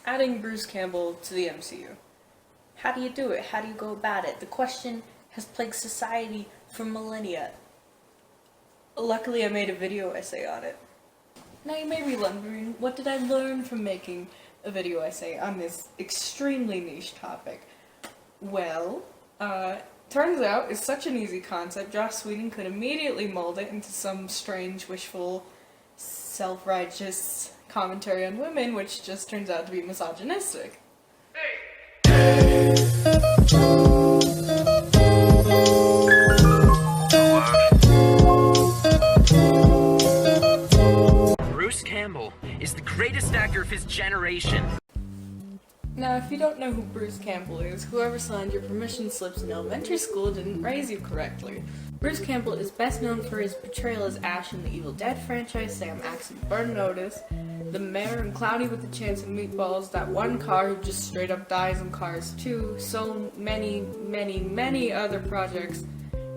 adding Bruce Campbell to the MCU. How do you do it? How do you go about it? The question has plagued society for millennia. Luckily, I made a video essay on it. Now you may be wondering, what did I learn from making a video essay on this extremely niche topic? Well, turns out it's such an easy concept, Joss Whedon could immediately mold it into some strange, wishful, self-righteous commentary on women, which just turns out to be misogynistic. Bruce Campbell is the greatest actor of his generation. Now, if you don't know who Bruce Campbell is, whoever signed your permission slips in elementary school didn't raise you correctly. Bruce Campbell is best known for his portrayal as Ash in the Evil Dead franchise, Sam Axe in Burn Notice, the mayor in Cloudy with a Chance of Meatballs, that one car who just straight up dies in Cars 2, so many other projects,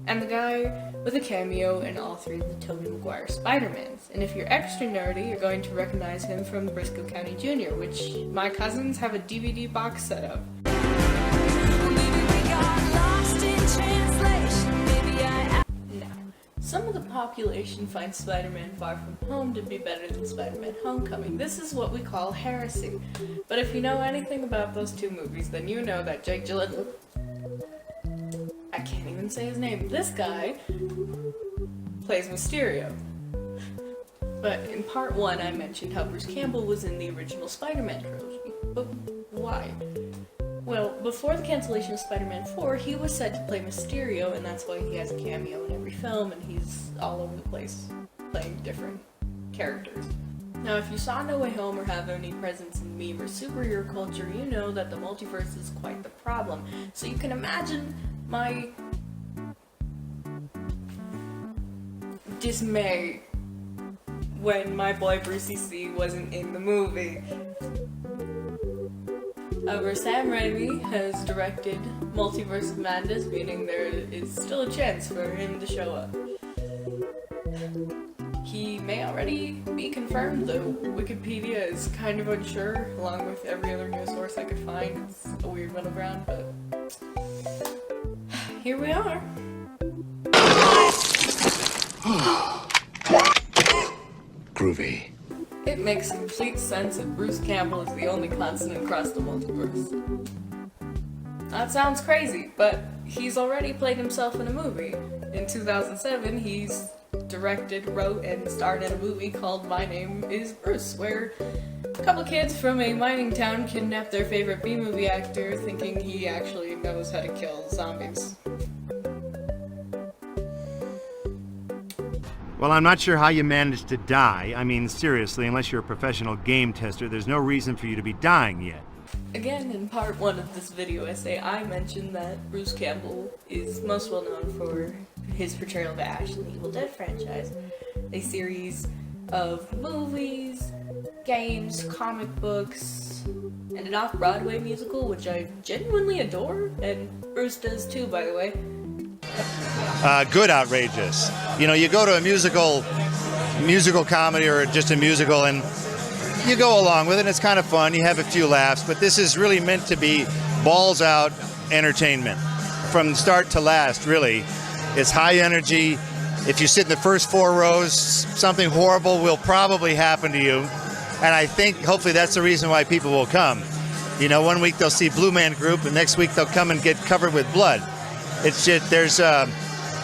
and the guy with a cameo in all three of the Tobey Maguire Spider-Mans. And if you're extra nerdy, you're going to recognize him from Briscoe County Jr., which my cousins have a DVD box set of. Now, some of the population finds Spider-Man Far From Home to be better than Spider-Man Homecoming. This is what we call heresy. But if you know anything about those two movies, then you know that Jake Gyllenhaal, I can't even say his name. This guy plays Mysterio. But in part 1, I mentioned how Bruce Campbell was in the original Spider-Man trilogy. But why? Well, before the cancellation of Spider-Man 4, he was set to play Mysterio, and that's why he has a cameo in every film, and he's all over the place playing different characters. Now, if you saw No Way Home or have any presence in meme or superhero culture, you know that the multiverse is quite the problem. So you can imagine my dismay when my boy Brucey C wasn't in the movie. However, Sam Raimi has directed Multiverse of Madness, meaning there is still a chance for him to show up. He may already be confirmed, though Wikipedia is kind of unsure, along with every other news source I could find. It's a weird middle ground, but here we are. Groovy. It makes complete sense that Bruce Campbell is the only constant across the multiverse. That sounds crazy, but he's already played himself in a movie. In 2007, he's directed, wrote, and starred in a movie called My Name is Bruce, where a couple kids from a mining town kidnap their favorite B-movie actor thinking he actually knows how to kill zombies. Well, I'm not sure how you managed to die. I mean, seriously, unless you're a professional game tester, there's no reason for you to be dying yet. Again, in part 1 of this video essay, I mentioned that Bruce Campbell is most well known for his portrayal of Ash in the Evil Dead franchise, a series of movies, games, comic books, and an off-Broadway musical, which I genuinely adore, and Bruce does too, by the way. Good outrageous. You know, you go to a musical comedy or just a musical and you go along with it, and it's kind of fun, you have a few laughs, but this is really meant to be balls out entertainment. From start to last, really. It's high energy. If you sit in the first 4 rows, something horrible will probably happen to you. And I think hopefully that's the reason why people will come. You know, one week they'll see Blue Man Group, and next week they'll come and get covered with blood. It's just,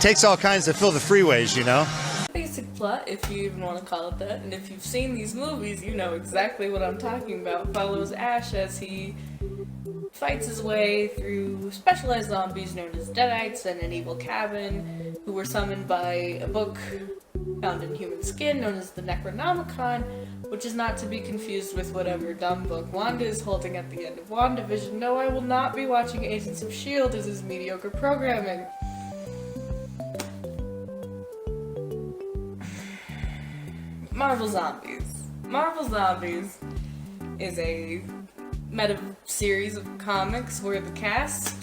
takes all kinds to fill the freeways, you know? Basic plot, if you even want to call it that, and if you've seen these movies, you know exactly what I'm talking about. Follows Ash as he fights his way through specialized zombies known as Deadites and an evil cabin, who were summoned by a book found in human skin known as the Necronomicon, which is not to be confused with whatever dumb book Wanda is holding at the end of WandaVision. No, I will not be watching Agents of S.H.I.E.L.D. This is mediocre programming. Marvel Zombies. Marvel Zombies is a meta-series of comics where the cast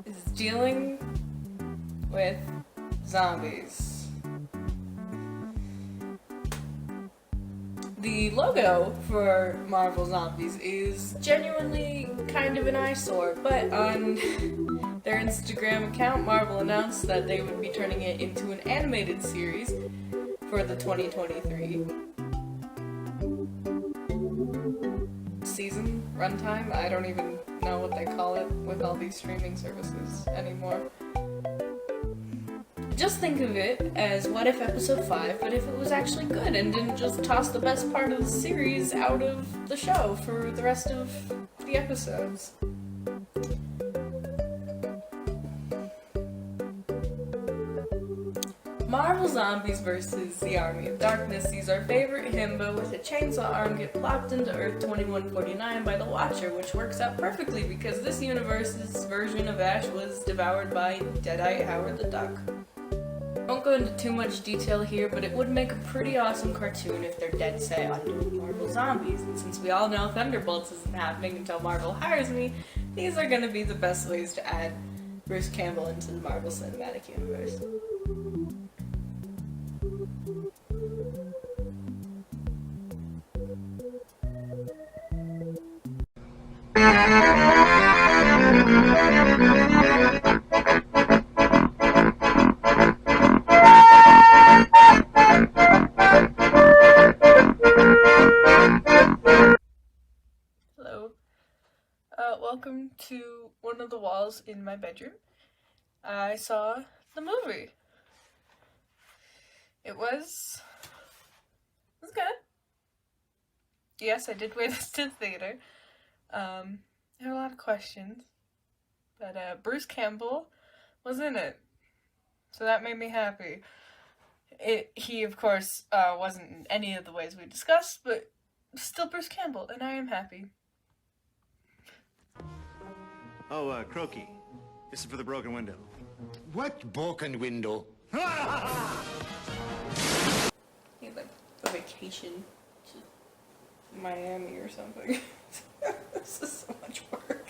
is dealing with zombies. the logo for Marvel Zombies is genuinely kind of an eyesore, but on their Instagram account, Marvel announced that they would be turning it into an animated series for the 2023 season runtime. I don't even know what they call it with all these streaming services anymore. Just think of it as What If Episode 5, but if it was actually good and didn't just toss the best part of the series out of the show for the rest of the episodes. Marvel Zombies vs. the Army of Darkness sees our favorite himbo with a chainsaw arm get plopped into Earth 2149 by the Watcher, which works out perfectly because this universe's version of Ash was devoured by Deadite Howard the Duck. I won't go into too much detail here, but it would make a pretty awesome cartoon if they're dead set on doing Marvel Zombies, and since we all know Thunderbolts isn't happening until Marvel hires me, these are going to be the best ways to add Bruce Campbell into the Marvel Cinematic Universe. Hello. Welcome to one of the walls in my bedroom. I saw the movie. It was good. Yes, I did wear this to the theater. There were a lot of questions, but Bruce Campbell was in it, so that made me happy. He, of course, wasn't in any of the ways we discussed, but still Bruce Campbell, and I am happy. Oh, Croaky. This is for the broken window. What broken window? He had like a vacation to Miami or something. This is so much work.